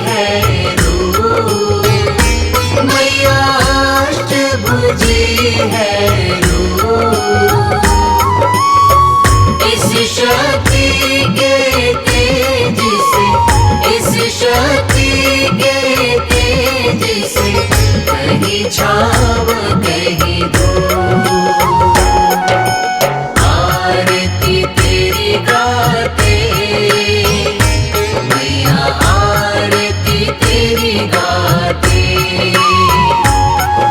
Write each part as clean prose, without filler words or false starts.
है रूप, मैया अष्टभुजी है रूप। इस शक्ति के तेज से, इस शक्ति के तेज से कहीं छाव कहीं धूप। आरती तेरी गाते मैया, आरती तेरी गाते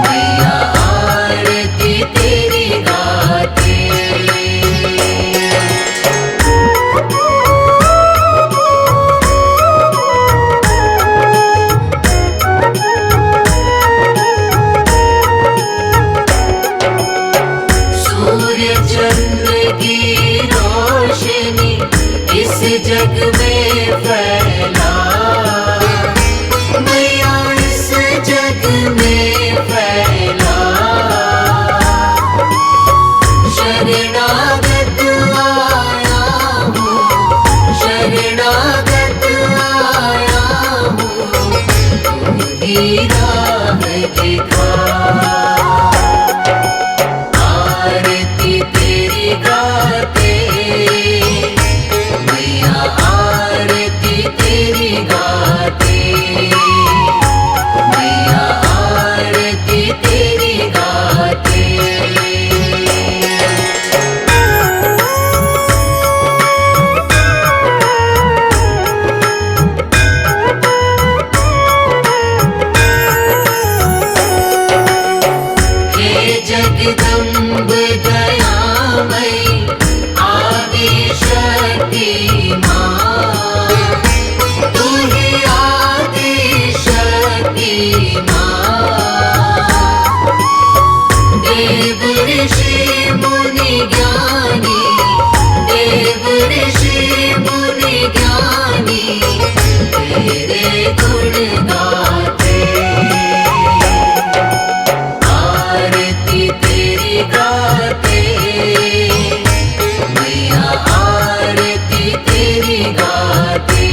मैया, आरती तेरी गाते। सूर्य चंद्र की रोशनी इस जग में फैला, मैया इस जग में फैला। शरणागत आया हूँ, शरणागत आया हूँ, तू ही राह दिखा। आरती तेरी गाते मैया, आरती तेरी गाते मैया, आरती तेरी गाते। हे जगदम्ब दयामयी आदि शक्ति माँ, तू ही आदि शक्ति माँ। देव ऋषि मुनि ज्ञानी, देव ऋषि मुनि ज्ञानी तेरे गुण गाते। आरती तेरी गाते मैया, आरती तेरी गाते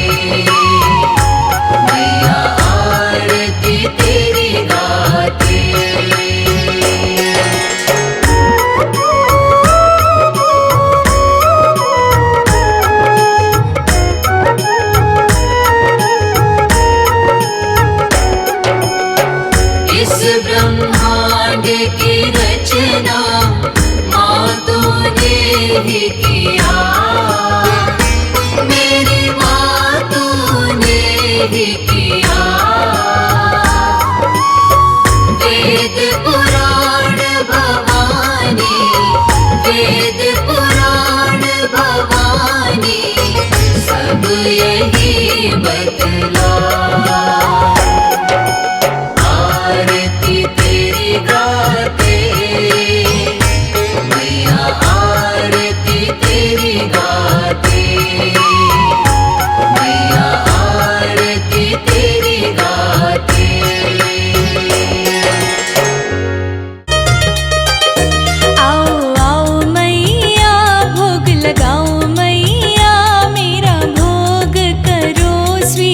मैया, आरती तेरी गाते। इस ब्रह्मांड की रचना माँ तूने ही किया, मेरी माँ तूने ही किया। वेद पुराण भवानी, वेद पुराण भवानी सब यही बतला। आरती तेरी गाते मैया, आरती तेरी गाते मैया, आरती तेरी गाते। आओ आओ मैया भोग लगाओ मैया, मेरा भोग करो स्वीकार।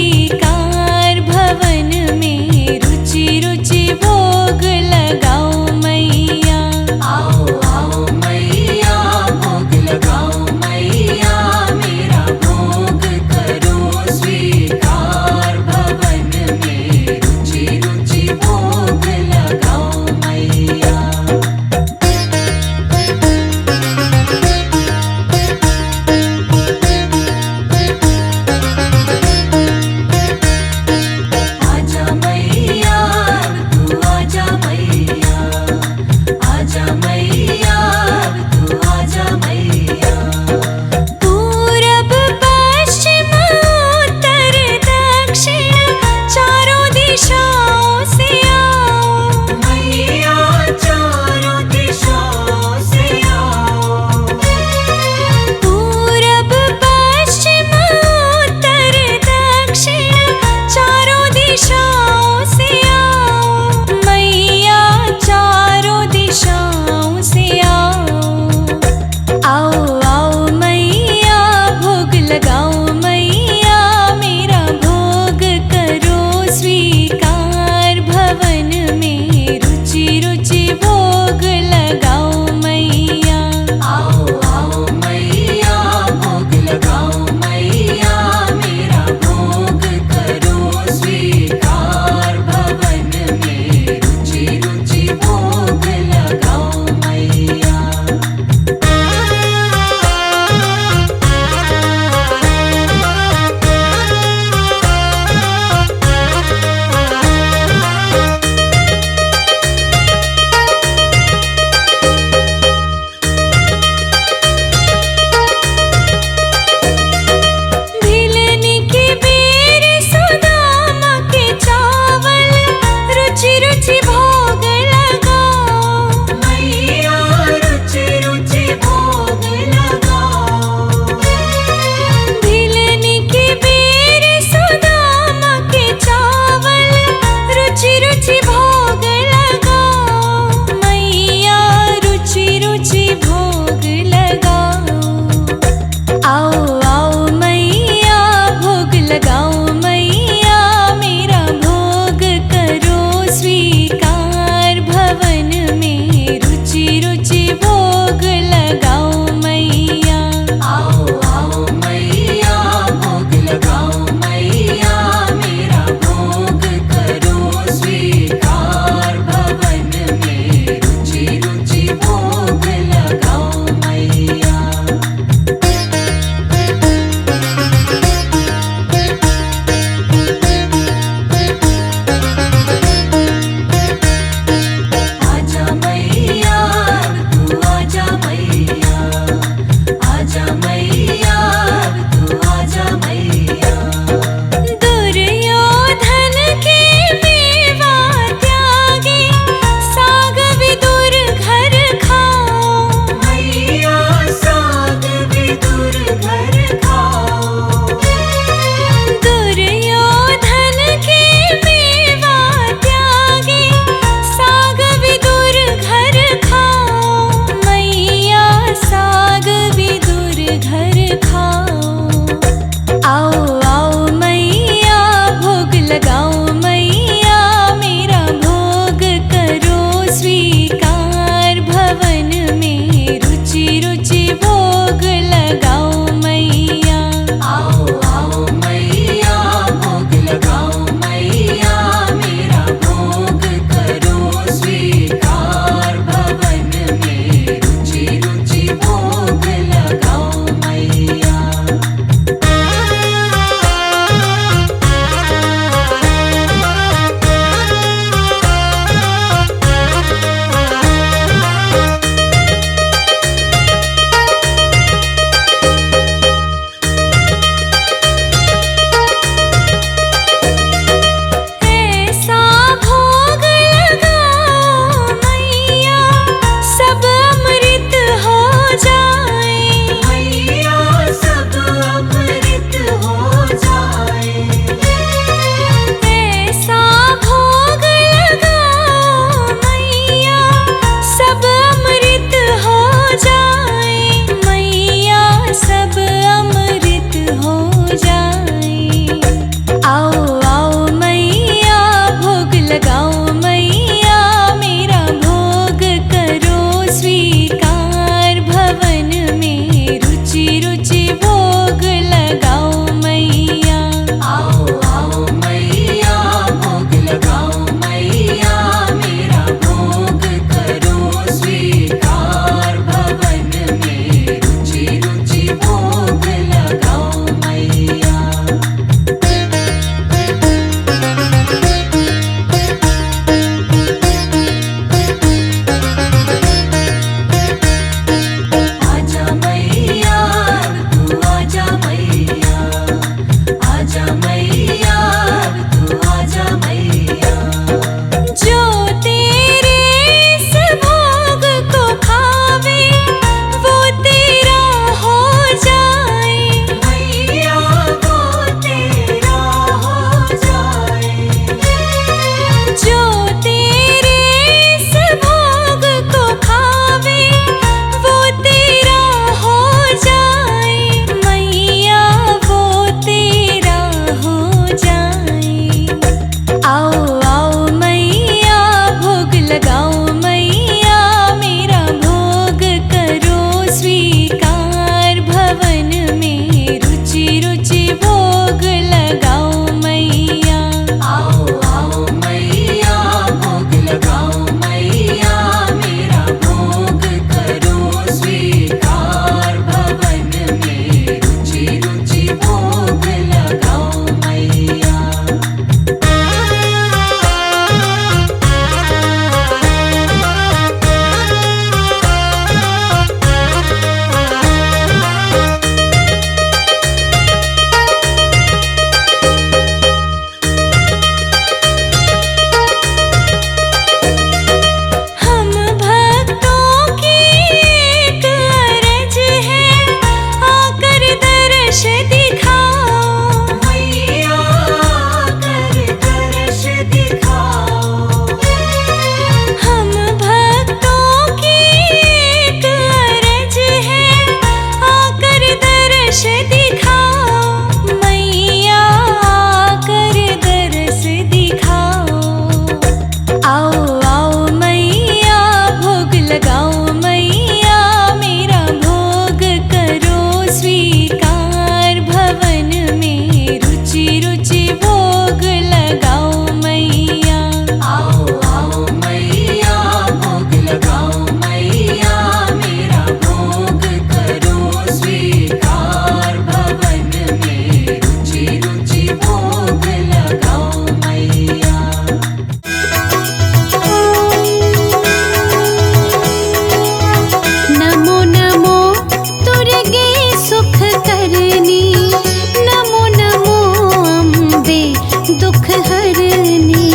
हरनी,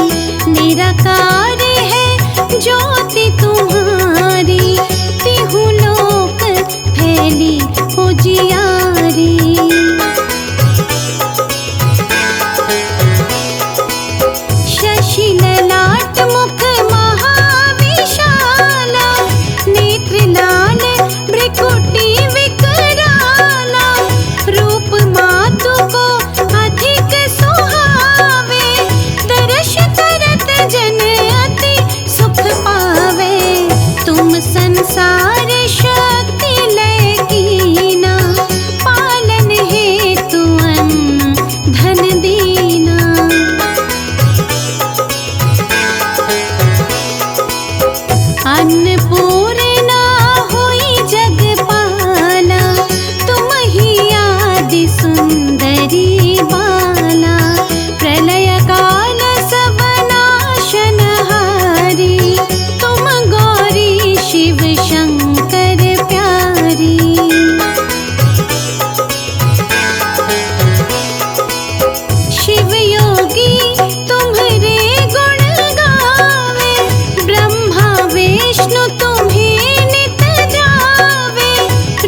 निराकार है ज्योति तुम्हारी, तिहु लोक फैली उजियारी। शशि ललाट मुख महाविशाला, नेत्र लाल भ्रिकुटी विकराला, रूप मातु को अधिक सुहावे, दर्श करत जन अति सुख पावे। तुम संसार शक्ति लय कीना, पालन हेतु अन्न धन दीना। अन्नपूर्णा हुई जगपाला, तुम ही आदि सुंदरी बाला। प्रलय काल सब नाशनहारी, तुम गौरी शिव शंकर प्यारी। शिव योगी तुम्हारे गुण गावे, ब्रह्मा विष्णु तुम्हें नित ध्यावे।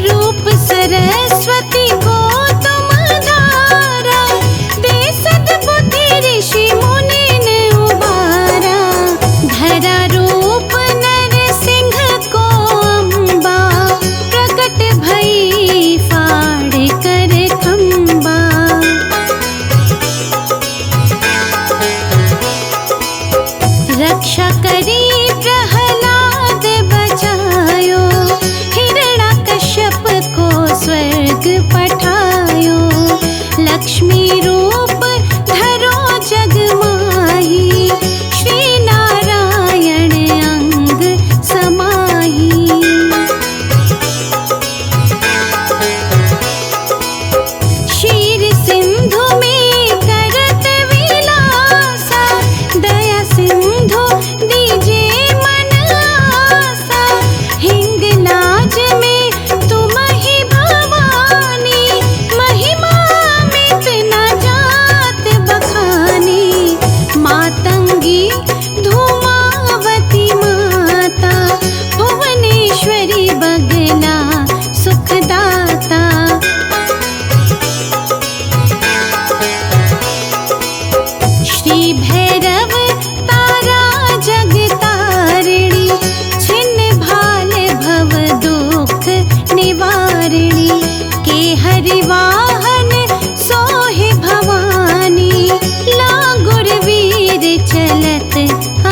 रूप सरस्वती को तुम धारा, दे सद्बुद्धि ऋषि मुनि ने उबारा। धरा रूप नरसिंह को अम्बा, प्रकट भई फाड़ कर खम्बा। रक्षा करी प्रहलाद बचायो, हिरण्यकश्यप को स्वर्ग पठायो। लक्ष्मी रूप धरो जग माही, श्री नारायण अंग समाही। क्षीर सिंधु में करत विलासा, दया सिंधु दीजे मन आसा। हिंगलाज में तुम ही भवानी, महिमा मित न जात बखानी। मातंगी धूमावती माता, भुवनेश्वरी बगला सुखदाता। श्री भैरव तारा जगतारिणी, छिन्न भाल भव दुख निवारिणी। के हरि वाहन सोहे भवानी, लागुर वीर चलत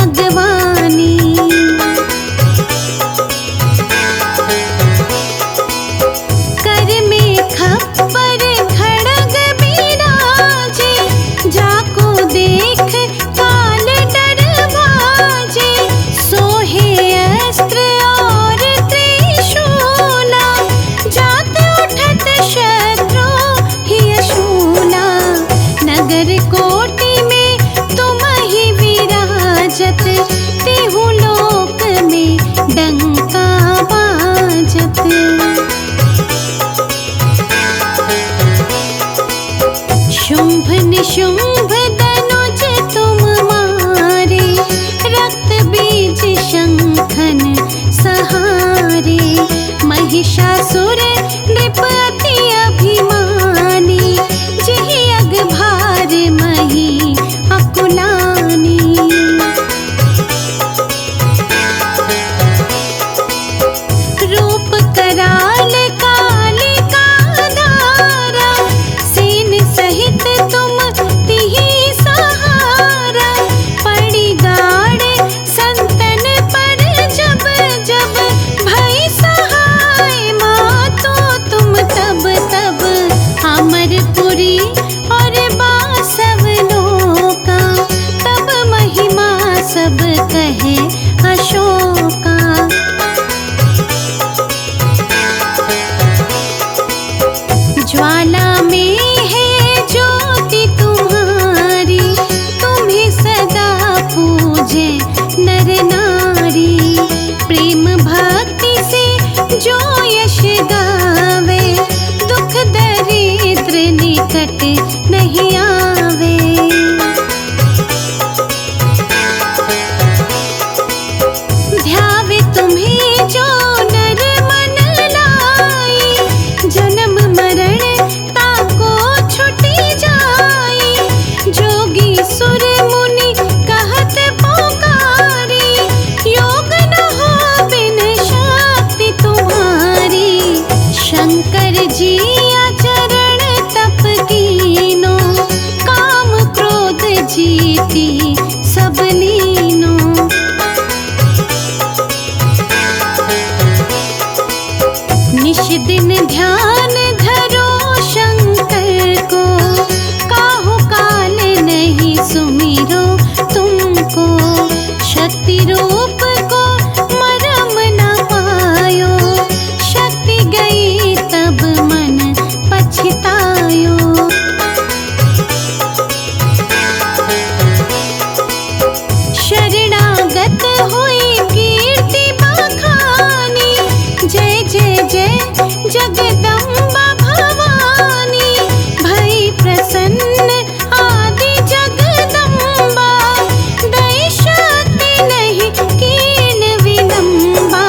अगवानी। कर में खप्पर खड़ग बिराजे, जाको देख काल डर भाजे। सोहे अस्त्र और त्रिशूला, जात उठत शत्रु हिय शूला। नगर कोटि में तुम ही विराजत, तिहु लोक में डंका बाजत। शुंभ निशुंभ धनुज तुम मारे, रक्त बीज शंखन सहारे। महिषासुर नृप अति अभिमानी, जिहि अग भार मही अकुलानी। जय जगदम्बा भवानी, भई प्रसन्न आदि जगदम्बा, दई शक्ति नहीं कीन विलंबा।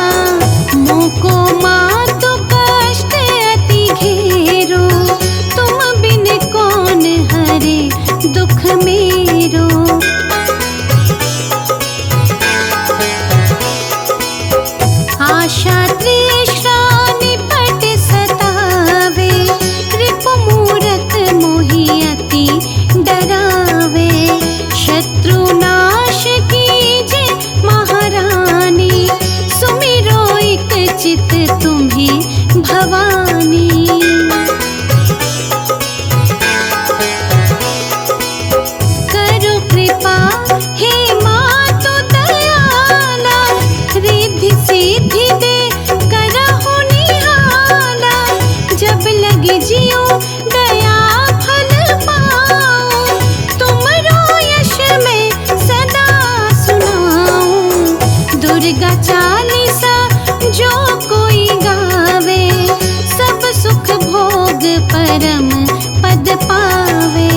मोको मातु कष्ट अति घेरो, तुम बिन कौन हरे दुख मेरो। आशा तृष्णा निपट सतावे, रिपु मूरत मोहि अति डरावे। शत्रु नाश कीजे महारानी, सुमिरो एक चित तुम्ही भवानी। करो कृपा हे मातु दयाला, रिद्धि सिद्धि दे करहु निहाला। जब लगे जियो दया फल पाऊं, तुमरो यश में सदा सुनाऊं। दुर्गा चालीसा जो कोई गावे, सब सुख भोग परम पद पावे।